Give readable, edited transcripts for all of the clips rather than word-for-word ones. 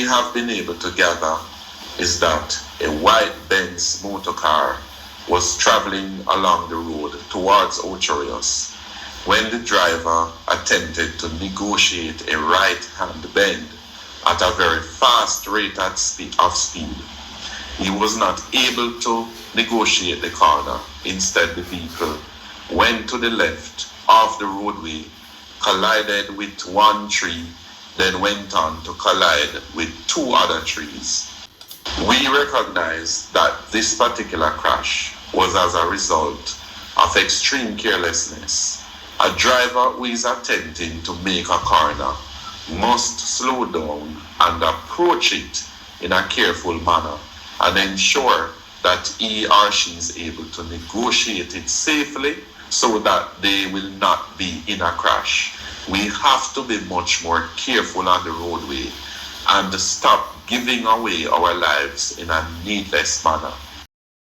we have been able to gather is that a white Benz motor car was traveling along the road towards Ocherios when the driver attempted to negotiate a right-hand bend at a very fast rate of speed. He was not able to negotiate the corner. Instead, the vehicle went to the left of the roadway, collided with one tree, then went on to collide with two other trees. We recognize that this particular crash was as a result of extreme carelessness. A driver who is attempting to make a corner must slow down and approach it in a careful manner and ensure that he or she is able to negotiate it safely so that they will not be in a crash. We have to be much more careful on the roadway and stop giving away our lives in a needless manner.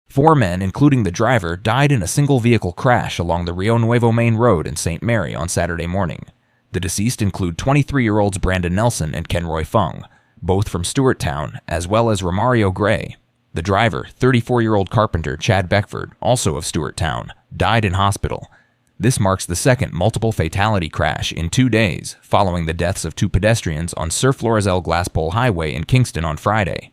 4 men, including the driver, died in a single vehicle crash along the Rio Nuevo main road in St. Mary on Saturday morning. The deceased include 23-year-olds Brandon Nelson and Kenroy Fung, both from Stewart Town, as well as Romario Grey. The driver, 34-year-old carpenter Chad Beckford, also of Stewart Town, died in hospital. This marks the second multiple fatality crash in 2 days, following the deaths of 2 pedestrians on Sir Florizel Glass Pole Highway in Kingston on Friday.